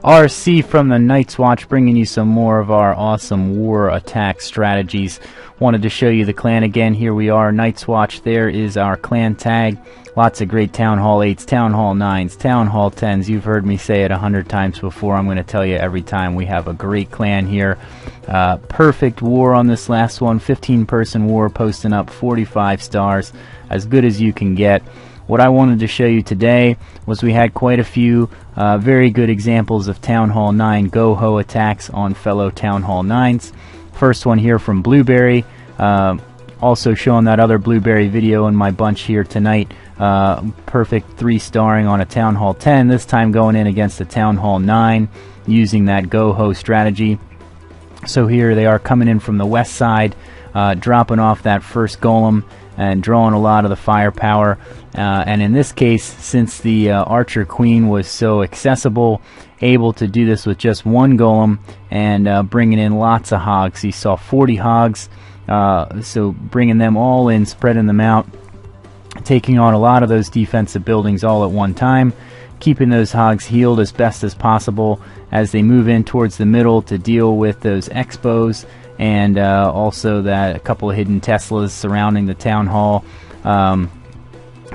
RC from the Night's Watch, bringing you some more of our awesome war attack strategies. Wanted to show you the clan again. Here we are, Night's Watch. There is our clan tag. Lots of great Town Hall 8s, Town Hall 9s, Town Hall 10s. You've heard me say it 100 times before. I'm going to tell you every time. We have a great clan here. Perfect war on this last one. 15-person war, posting up 45 stars. As good as you can get. What I wanted to show you today was we had quite a few very good examples of Town Hall 9 GoHo attacks on fellow Town Hall 9s. First one here from Blueberry, also showing that other Blueberry video in my bunch here tonight. Perfect 3-starring on a Town Hall 10, this time going in against a Town Hall 9 using that GoHo strategy. So here they are coming in from the west side, dropping off that first golem and drawing a lot of the firepower. And in this case, since the Archer Queen was so accessible, able to do this with just one golem and bringing in lots of hogs. You saw 40 hogs, so bringing them all in, spreading them out, taking on a lot of those defensive buildings all at one time, keeping those hogs healed as best as possible as they move in towards the middle to deal with those expos and also that a couple of hidden Teslas surrounding the town hall.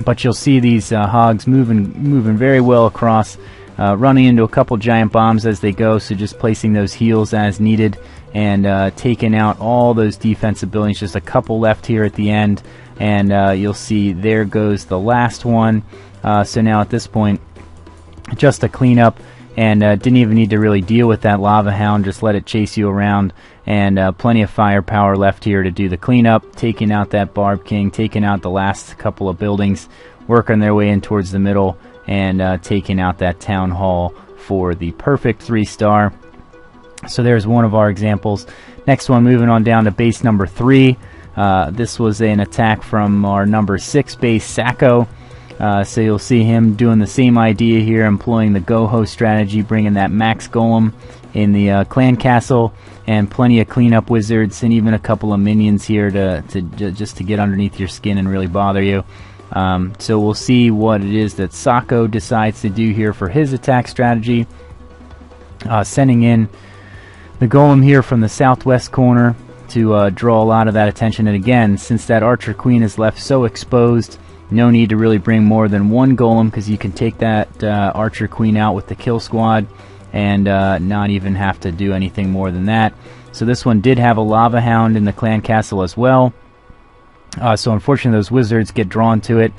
But you'll see these hogs moving very well across, running into a couple giant bombs as they go, so just placing those heals as needed and taking out all those defensive buildings. Just a couple left here at the end, and you'll see there goes the last one. So now at this point, just a cleanup, and didn't even need to really deal with that lava hound, just let it chase you around, and plenty of firepower left here to do the cleanup, taking out that Barb King, taking out the last couple of buildings, working their way in towards the middle, and taking out that town hall for the perfect 3-star. So there's one of our examples. Next one, moving on down to base number 3. This was an attack from our number 6 base, Sacco. So you'll see him doing the same idea here, employing the GoHo strategy, bringing that max golem in the clan castle, and plenty of cleanup wizards, and even a couple of minions here just to get underneath your skin and really bother you. So we'll see what it is that Sacco decides to do here for his attack strategy. Sending in the golem here from the southwest corner to draw a lot of that attention. And again, since that Archer Queen is left so exposed, no need to really bring more than one golem, because you can take that Archer Queen out with the kill squad and not even have to do anything more than that. So this one did have a lava hound in the clan castle as well. So unfortunately those wizards get drawn to it,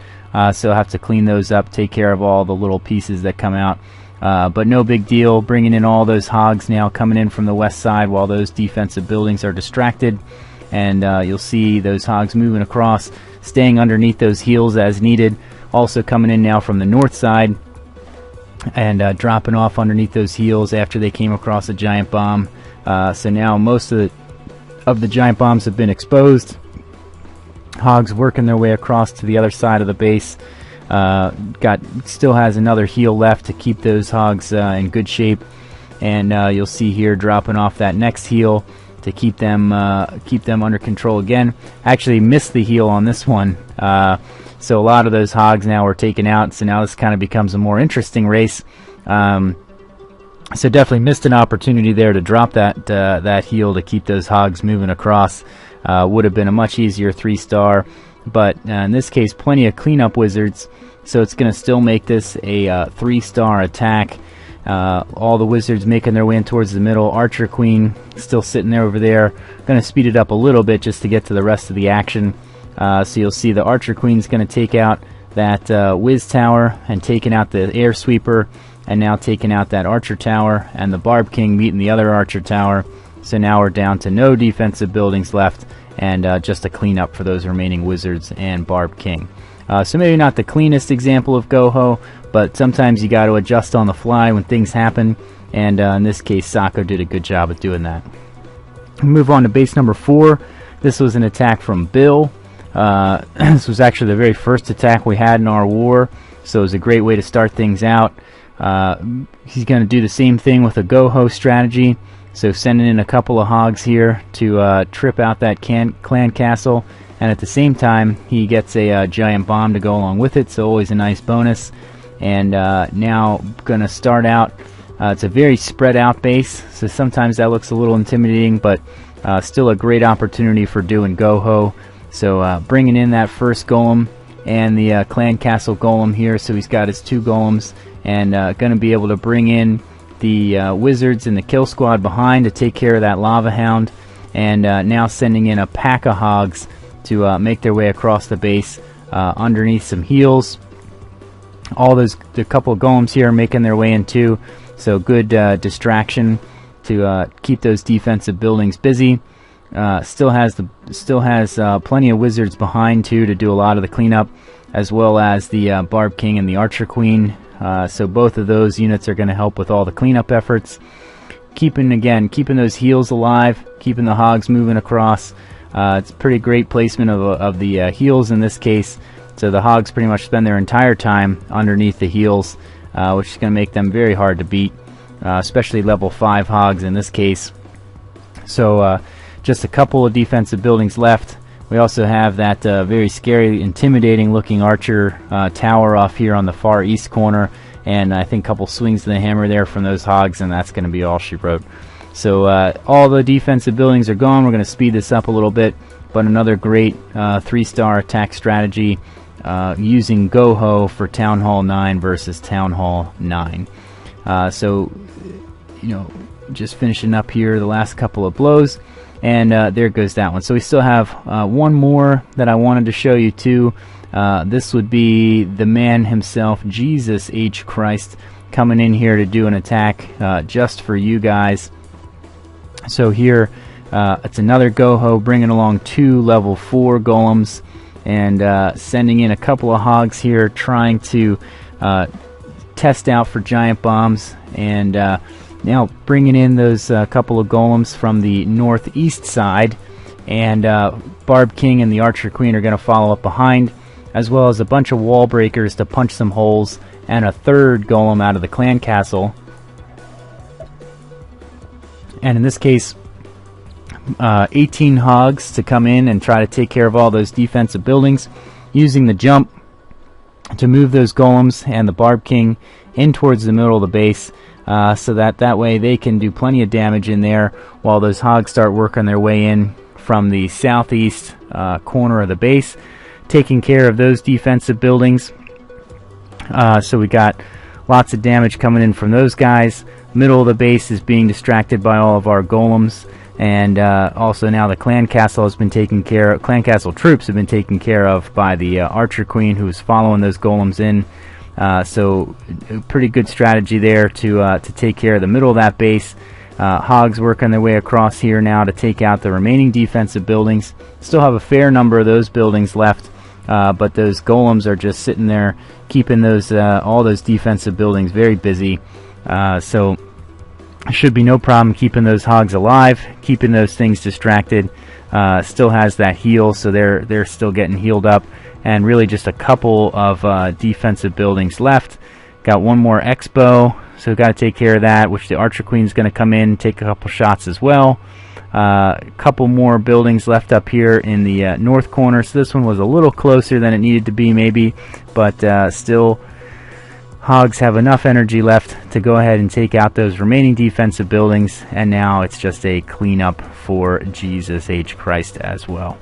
so I'll have to clean those up, take care of all the little pieces that come out. But no big deal, bringing in all those hogs now coming in from the west side while those defensive buildings are distracted. And you'll see those hogs moving across, staying underneath those heals as needed. Also coming in now from the north side and dropping off underneath those heals after they came across a giant bomb. So now most of the giant bombs have been exposed. Hogs working their way across to the other side of the base. Still has another heal left to keep those hogs in good shape. And you'll see here dropping off that next heal to keep them under control again. Actually missed the heal on this one, so a lot of those hogs now were taken out. So now this kind of becomes a more interesting race. So definitely missed an opportunity there to drop that heal to keep those hogs moving across. Would have been a much easier 3-star, but in this case, plenty of cleanup wizards. So it's going to still make this a 3-star attack. All the wizards making their way in towards the middle. Archer Queen still sitting there over there. Going to speed it up a little bit just to get to the rest of the action. So you'll see the Archer Queen's going to take out that Wiz Tower and taking out the Air Sweeper, and now taking out that Archer Tower, and the Barb King meeting the other Archer Tower. So now we're down to no defensive buildings left, and just a cleanup for those remaining wizards and Barb King. So maybe not the cleanest example of GoHo, but sometimes you got to adjust on the fly when things happen, and in this case Sacco did a good job at doing that. Move on to base number 4. This was an attack from Bill. This was actually the very first attack we had in our war, so it was a great way to start things out. He's going to do the same thing with a GoHo strategy, so sending in a couple of hogs here to trip out that clan castle, and at the same time he gets a giant bomb to go along with it, so always a nice bonus. And now going to start out It's a very spread out base, so sometimes that looks a little intimidating, but still a great opportunity for doing GoHo. So bringing in that first golem and the clan castle golem here, so he's got his 2 golems, and going to be able to bring in the wizards and the kill squad behind to take care of that lava hound, and now sending in a pack of hogs to make their way across the base underneath some heals. The couple of golems here are making their way in too, so good distraction to keep those defensive buildings busy. Still has plenty of wizards behind too to do a lot of the cleanup, as well as the Barb King and the Archer Queen. So both of those units are going to help with all the cleanup efforts. Keeping those heals alive, keeping the hogs moving across. It's pretty great placement of the heals in this case. So the hogs pretty much spend their entire time underneath the heals, which is going to make them very hard to beat, especially level 5 hogs in this case. So just a couple of defensive buildings left. We also have that very scary, intimidating looking archer tower off here on the far east corner, and I think a couple swings of the hammer there from those hogs, and that's going to be all she wrote. So all the defensive buildings are gone. We're going to speed this up a little bit, but another great 3-star attack strategy using GoHo for Town Hall 9 versus Town Hall 9. So, just finishing up here the last couple of blows. And there goes that one. So we still have one more that I wanted to show you too. This would be the man himself, Jesus H. Christ, coming in here to do an attack just for you guys. So here it's another GoHo bringing along 2 level 4 golems, and sending in a couple of hogs here, trying to test out for giant bombs, and now bringing in those couple of golems from the northeast side, and Barb King and the Archer Queen are going to follow up behind, as well as a bunch of wall breakers to punch some holes, and a 3rd golem out of the clan castle. And in this case, 18 hogs to come in and try to take care of all those defensive buildings, using the jump to move those golems and the Barb King in towards the middle of the base. So that way they can do plenty of damage in there while those hogs start working their way in from the southeast corner of the base, taking care of those defensive buildings. So we got lots of damage coming in from those guys. Middle of the base is being distracted by all of our golems, and also now the clan castle has been taken care of. Clan castle troops have been taken care of by the Archer Queen, who's following those golems in. So a pretty good strategy there to take care of the middle of that base. Hogs working their way across here now to take out the remaining defensive buildings. Still have a fair number of those buildings left, but those golems are just sitting there keeping those all those defensive buildings very busy. So should be no problem keeping those hogs alive, keeping those things distracted. Still has that heal, so they're still getting healed up. And really just a couple of defensive buildings left. Got one more expo, so got to take care of that, which the Archer Queen's going to come in and take a couple shots as well. A couple more buildings left up here in the north corner, so this one was a little closer than it needed to be maybe, but still hogs have enough energy left to go ahead and take out those remaining defensive buildings, and now it's just a cleanup for Jesus H. Christ as well.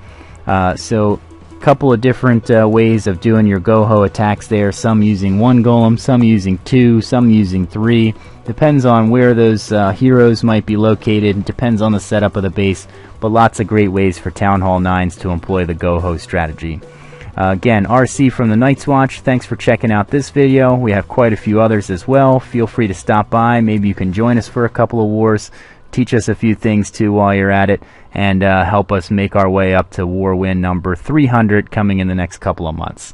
So couple of different ways of doing your GoHo attacks there. Some using 1 golem, some using 2, some using 3. Depends on where those heroes might be located. Depends on the setup of the base. But lots of great ways for Town Hall 9s to employ the GoHo strategy. Again, RC from the Night's Watch. Thanks for checking out this video. We have quite a few others as well. Feel free to stop by. Maybe you can join us for a couple of wars. Teach us a few things too while you're at it, and help us make our way up to war win number 300 coming in the next couple of months.